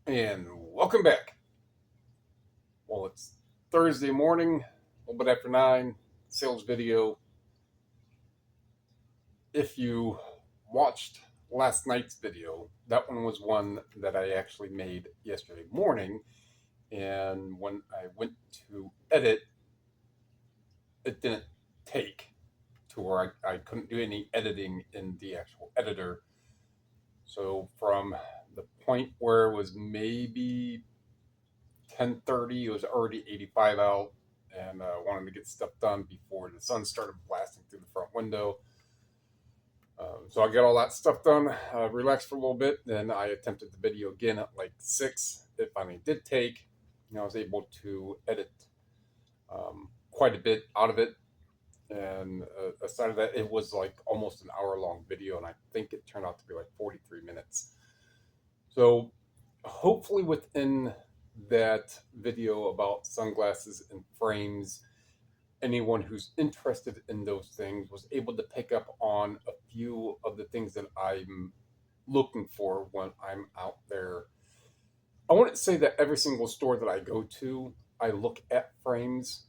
And welcome back. Well, it's Thursday morning, a little bit after 9, sales video. If you watched last night's video, that one was one that I actually made yesterday morning. And when I went to edit, it didn't take to where I couldn't do any editing in the actual editor. So from the point where it was maybe 10:30, it was already 85 out, and wanted to get stuff done before the sun started blasting through the front window. So I got all that stuff done, relaxed for a little bit, then I attempted the video again at like 6. It finally did take, and I was able to edit quite a bit out of it. And aside of that, it was like almost an hour-long video, and I think it turned out to be like 43 minutes. So hopefully within that video about sunglasses and frames, anyone who's interested in those things was able to pick up on a few of the things that I'm looking for when I'm out there. I wouldn't say that every single store that I go to, I look at frames.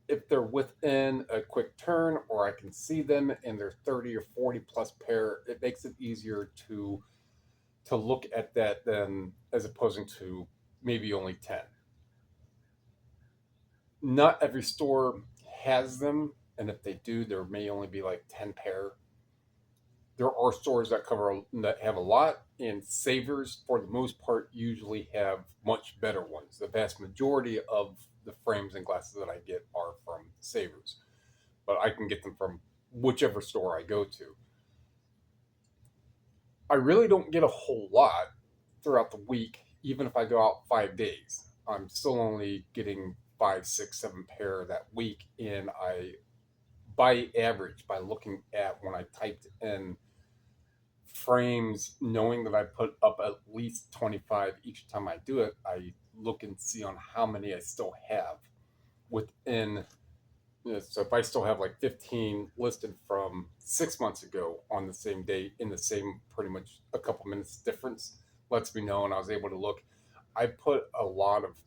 If they're within a quick turn or I can see them and they're 30 or 40 plus pair, it makes it easier to look at that than as opposing to maybe only 10. Not every store has them, and if they do, there may only be like 10 pair. There are stores that have a lot, and savers for the most part usually have much better ones. The vast majority of the frames and glasses that I get are from savers, but I can get them from whichever store I go to. I really don't get a whole lot throughout the week, even if I go out 5 days. I'm still only getting 5, 6, 7 pair that week, and I, by average, by looking at when I typed in frames, knowing that I put up at least 25 each time I do it, I look and see on how many I still have within. So if I still have like 15 listed from 6 months ago on the same day in the same pretty much a couple minutes difference, lets me know, and I was able to look. I put a lot of.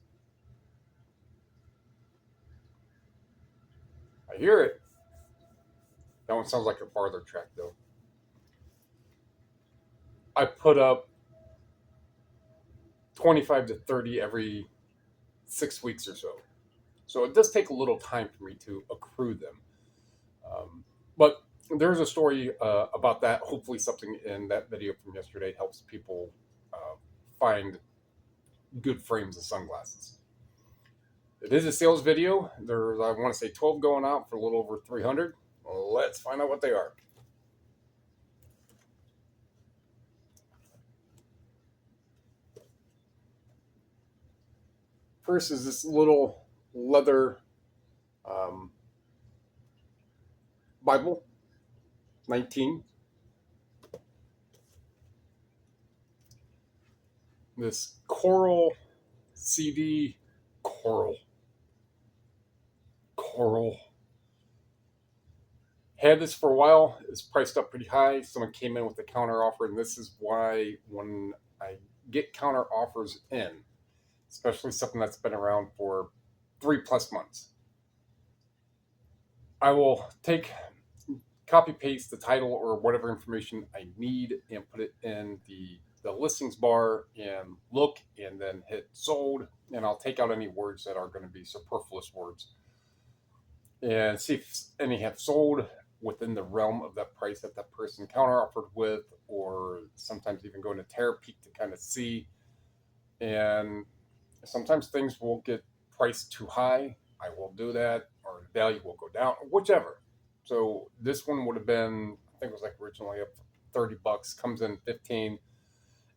I hear it. That one sounds like a farther track though. I put up 25 to 30 every 6 weeks or so. So it does take a little time for me to accrue them. But there's a story about that. Hopefully, something in that video from yesterday helps people find good frames of sunglasses. It is a sales video. There's, I want to say, 12 going out for a little over 300. Let's find out what they are. First is this little leather Bible, 19. This coral CD, coral. Had this for a while. It's priced up pretty high. Someone came in with a counter offer, and this is why when I get counter offers in, especially something that's been around for 3+ months, I will copy paste the title or whatever information I need and put it in the listings bar and look, and then hit sold, and I'll take out any words that are going to be superfluous words and see if any have sold within the realm of that price that that person counter offered with, or sometimes even go into Terapeak to kind of see. And sometimes things will get priced too high. I will do that, or the value will go down, whichever. So this one would have been, I think it was like originally up $30, comes in 15.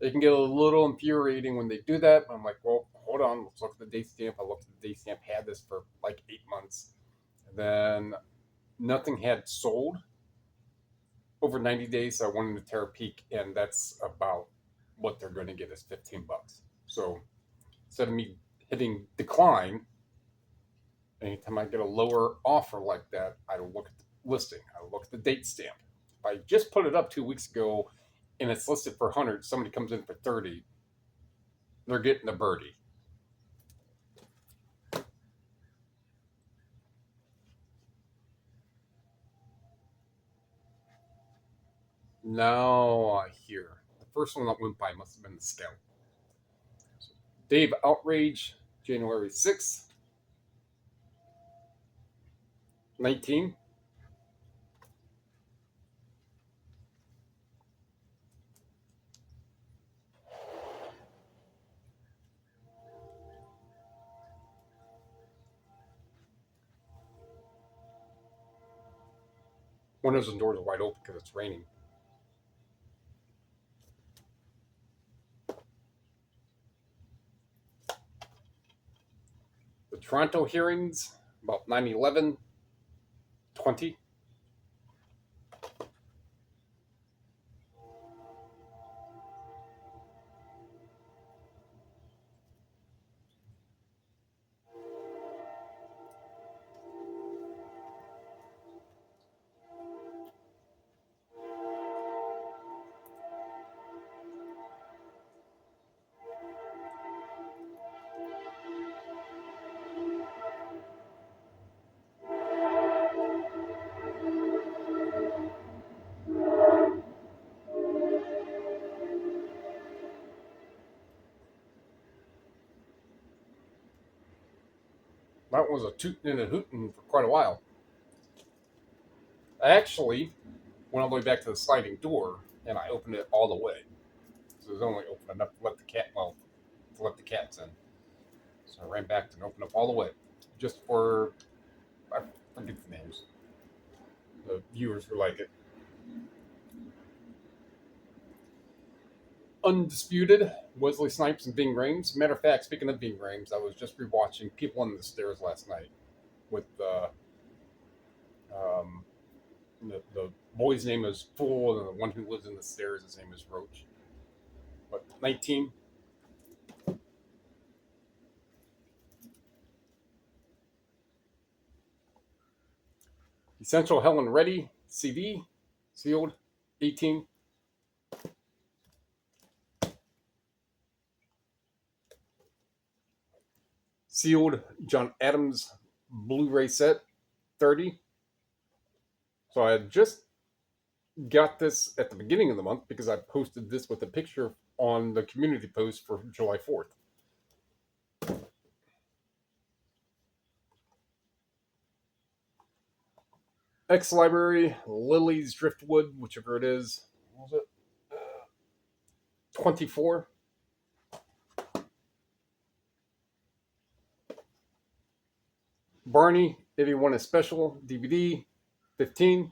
It can get a little infuriating when they do that. I'm like, well, hold on, let's look at the date stamp. I looked at the date stamp, had this for like 8 months. And then nothing had sold over 90 days. So I went into Terapeak, and that's about what they're going to get is $15. So instead of me hitting decline, anytime I get a lower offer like that, I look at the listing. I look at the date stamp. If I just put it up 2 weeks ago and it's listed for 100, somebody comes in for 30, they're getting a birdie. Now I hear the first one that went by must have been the Scout. Dave Outrage, January 6th, 19. Windows and doors are wide open because it's raining. The Toronto hearings, about 9/11, 20. That was a tootin' and a hootin' for quite a while. I actually went all the way back to the sliding door and I opened it all the way. So it was only open enough to let the cats in. So I ran back and opened up all the way. Just for, I forget the names. The viewers who like it. Undisputed, Wesley Snipes and Ving Rhames. Matter of fact, speaking of Ving Rhames, I was just rewatching People Under the Stairs last night with um, the boy's name is Fool, and the one who lives in the stairs, his name is Roach. But 19. Essential Helen Reddy, CD, sealed, 18. Sealed John Adams Blu-ray set, 30. So I had just got this at the beginning of the month because I posted this with a picture on the community post for July 4th. X Library, Lily's Driftwood, whichever it is. What was it? 24. Barney, Everyone is Special, DVD, 15.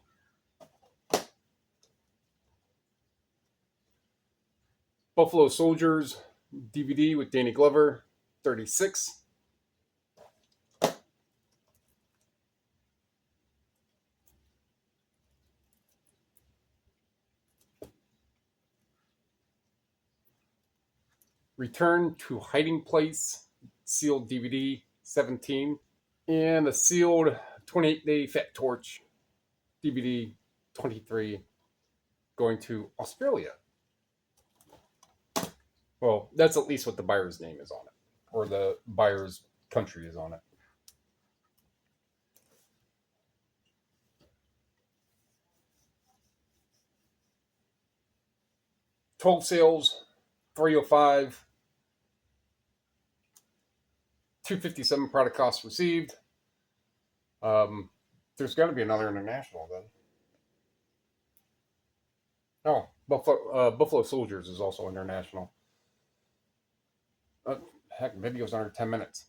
Buffalo Soldiers, DVD with Danny Glover, 36. Return to Hiding Place, sealed DVD, 17. And a sealed 28-day Fat Torch DVD, 23, going to Australia. Well, that's at least what the buyer's name is on it, or the buyer's country is on it. Total sales, 305. 257 product costs received. There's got to be another international then. Oh, Buffalo Soldiers is also international. Heck, video's under 10 minutes.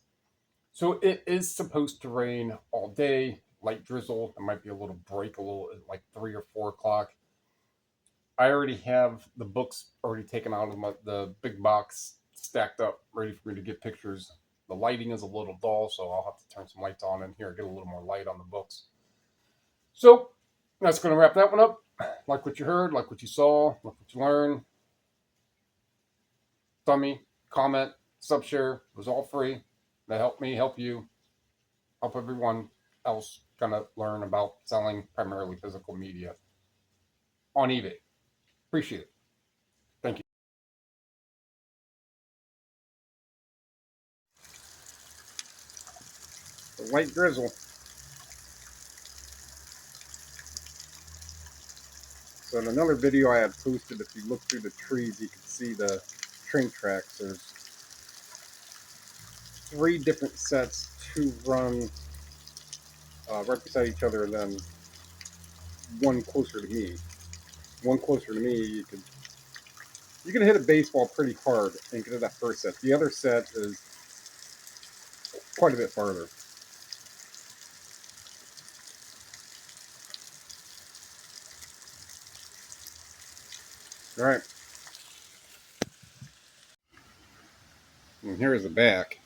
So it is supposed to rain all day, light drizzle. There might be a little break, like 3 or 4 o'clock. I already have the books already taken out of the big box, stacked up, ready for me to get pictures. The lighting is a little dull, so I'll have to turn some lights on in here, get a little more light on the books. So that's going to wrap that one up. Like what you heard, like what you saw, like what you learned. Dummy, comment, subshare. It was all free. That helped me, help you, help everyone else kind of learn about selling primarily physical media on eBay. Appreciate it. Thank you. light drizzle. So in another video I had posted, if you look through the trees, you can see the train tracks. There's 3 different sets, 2 run right beside each other, and then one closer to me. One closer to me, you can hit a baseball pretty hard and get to that first set. The other set is quite a bit farther. All right. And here's the back.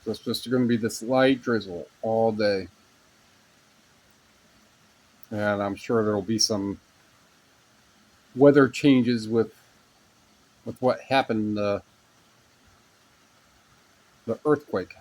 So it's just going to be this light drizzle all day. And I'm sure there'll be some weather changes with what happened, the earthquake.